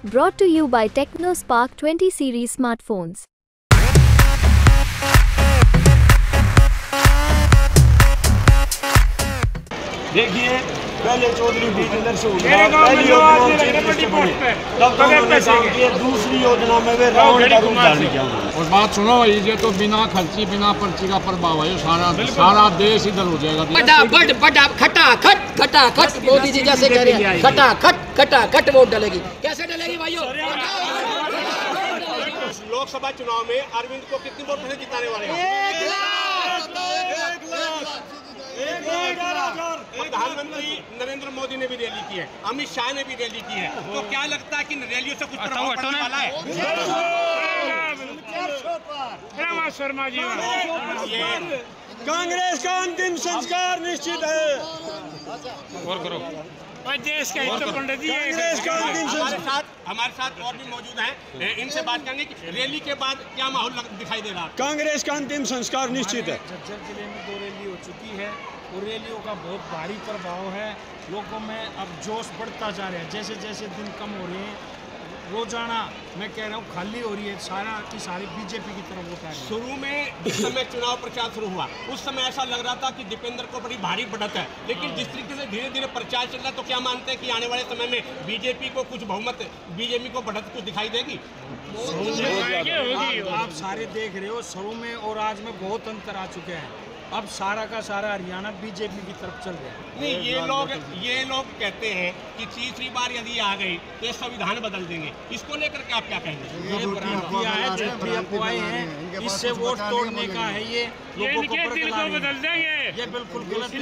Brought to you by TechnoSpark 20 series smartphones. देखिए पहले चौधरी बीच इधर से पहली योजना तब तो उन्होंने काम किया, दूसरी योजना में वे राउंड का रूप डालने के और बात सुनो, ये तो बिना खर्ची बिना पर्ची का प्रभाव है, सारा देश इधर हो जाएगा। बड़ा खटाखट मोदी जी जैसे कह रहे हैं, खटाखट वोट डलेगी। कैसे डलेगी भाइयों? लोकसभा चुनाव में अरविंद को कितनी वोट से जिताने वाले हैं? प्रधानमंत्री नरेंद्र मोदी ने भी रैली की है, अमित शाह ने भी रैली की है, तो क्या लगता है कि रैलियों से कुछ प्रभाव पड़ने वाला है? शर्मा जी, कांग्रेस का अंतिम संस्कार निश्चित है। और करो देश का हित पंडित जी, कांग्रेस का अंतिम संस्कार। हमारे साथ और भी मौजूद हैं, इनसे बात करेंगे कि रैली के बाद क्या माहौल दिखाई दे रहा है? कांग्रेस का अंतिम संस्कार निश्चित है। झज्जर जिले में 2 रैली हो चुकी है और रैलियों का बहुत भारी प्रभाव है। लोगों में अब जोश बढ़ता जा रहा है, जैसे जैसे दिन कम हो रहे हैं, रोजाना मैं कह रहा हूँ खाली हो रही है, सारा की सारी बीजेपी की तरफ होता है। शुरू में जिस समय चुनाव प्रचार शुरू हुआ उस समय ऐसा लग रहा था कि दीपेंद्र को बड़ी भारी बढ़त है, लेकिन जिस तरीके से धीरे धीरे प्रचार चल रहा है, तो क्या मानते हैं कि आने वाले समय में बीजेपी को कुछ बहुमत, बीजेपी को बढ़त कुछ दिखाई देगी? आप सारे देख रहे हो, शुरू में और आज में बहुत अंतर आ चुके हैं। अब सारा का सारा हरियाणा बीजेपी की तरफ चल रहा है। नहीं, ये लोग कहते हैं कि तीसरी बार यदि आ गई तो संविधान बदल देंगे, इसको लेकर के आप क्या कहेंगे? ये भ्रांतियां हैं, झूठी अफवाहें हैं, इससे वोट तोड़ने का है, ये लोगों को बदल देंगे, ये बिल्कुल गलत है।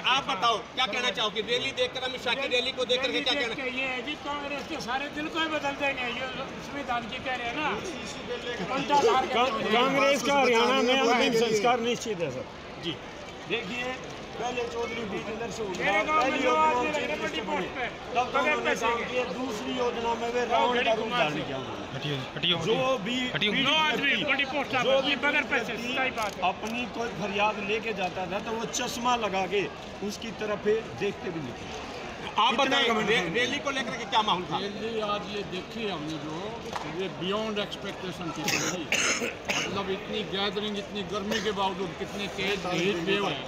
आप बताओ क्या कहना चाहोगे? रैली देखकर, अमित शाह की रैली को देखकर के क्या कहना? ये है जी, कांग्रेस के सारे दिल को ही बदल देंगे, ये संविधान की कह रहे हैं ना। कांग्रेस का हरियाणा में अंतिम संस्कार निश्चित है सर जी। देखिए पहले चौधरी बीच इधर से पहली योजना तब तो उन्होंने काम किया, दूसरी योजना में वे राउंड का रूप डालने के जो भी अपनी कोई फरियाद लेके जाता था तो वो चश्मा लगा के उसकी तरफ देखते भी नहीं। आप बताइए रैली को लेकर के क्या माहौल था? रैली आज ये देखी हमने जो ये बियॉन्ड एक्सपेक्टेशन थी, मतलब इतनी गैदरिंग, इतनी गर्मी के बावजूद कितने तेज हीट वेव है।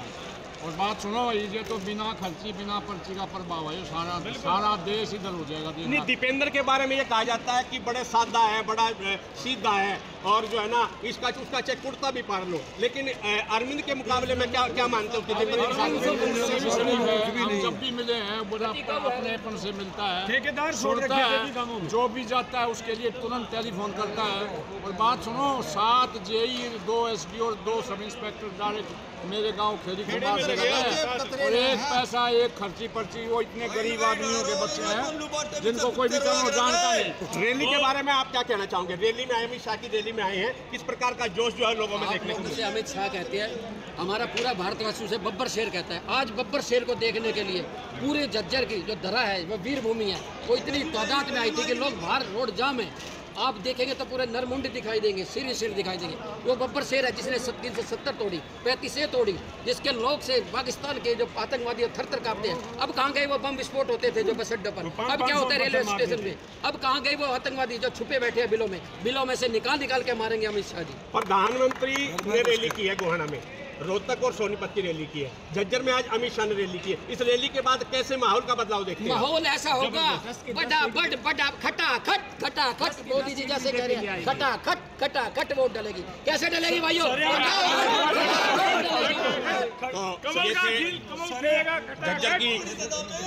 और बात सुनो, ये तो बिना खर्ची बिना पर्ची का प्रभाव है, सारा देश इधर हो जाएगा। नहीं, दीपेंद्र के बारे में ये कहा जाता है कि बड़े सादा है, बड़ा सीधा है, और जो है ना उसका चाहे कुर्ता भी पार लो, लेकिन अरविंद के मुकाबले में क्या मानते हो? जब भी मिले हैं बड़ा अपनेपन से मिलता है, ठेकेदार छोड़ता है, जो भी जाता है उसके लिए तुरंत टेलीफोन करता है। और बात सुनो, 7 जेई 2 एसडी और 2 सब इंस्पेक्टर डायरेक्ट मेरे गांव खेड़ी खंबार से गए हैं, और 1 पैसा 1 खर्ची पर्ची, वो इतने गरीब आदमियों के बच्चे हैं जिनको कोई भी तरह जानता नहीं। रैली के बारे में आप क्या कहना चाहोगे? रैली में अमित शाह की रैली में आए हैं, किस प्रकार का जोश जो है लोगों में देखने को मिला? अमित शाह कहते हैं, हमारा पूरा भारतवासी उसे बब्बर शेर कहता है। आज बब्बर शेर को देखने के लिए पूरे झज्जर की जो धरा है, वो वीर भूमि है, वो इतनी तादाद में आई थी कि लोग बाहर रोड जाम है। आप देखेंगे तो पूरे नरमुंडी दिखाई देंगे, सिर दिखाई देंगे। वो बब्बर शेर है जिसने 370 तोड़ी, 35 तोड़ी, जिसके लोग से पाकिस्तान के जो आतंकवादी थर कांपते हैं। अब कहाँ गए वो बम विस्फोट होते थे जो बस अड्डे पर? अब क्या होता है रेलवे स्टेशन पे? अब कहाँ गए वो आतंकवादी जो छुपे बैठे हैं बिलों में से निकाल के मारेंगे अमित शाह जी। प्रधानमंत्री ने रैली की है गोहाना में, रोहतक और सोनीपत की रैली की है, झज्जर में आज अमित शाह ने रैली की है। इस रैली के बाद कैसे माहौल का बदलाव देखते हैं? माहौल ऐसा होगा, बड़ा खटाखट मोदी जी जैसे कह रहे हैं, खटाखट वोट डलेगी। कैसे डलेगी भाइयों? झज्जर की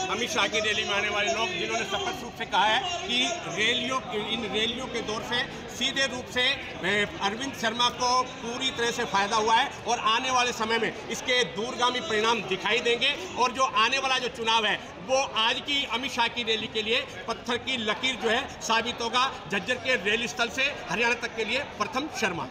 अमित शाह की रैली में आने वाले लोग जिन्होंने स्पष्ट रूप से कहा है कि इन रैलियों के दौर से सीधे रूप से अरविंद शर्मा को पूरी तरह से फायदा हुआ है, और आने वाले समय में इसके दूरगामी परिणाम दिखाई देंगे। और जो आने वाला जो चुनाव है वो आज की अमित शाह की रैली के लिए पत्थर की लकीर जो है साबित होगा। झज्जर के रैली स्थल से हरियाणा तक के लिए प्रथम शर्मा।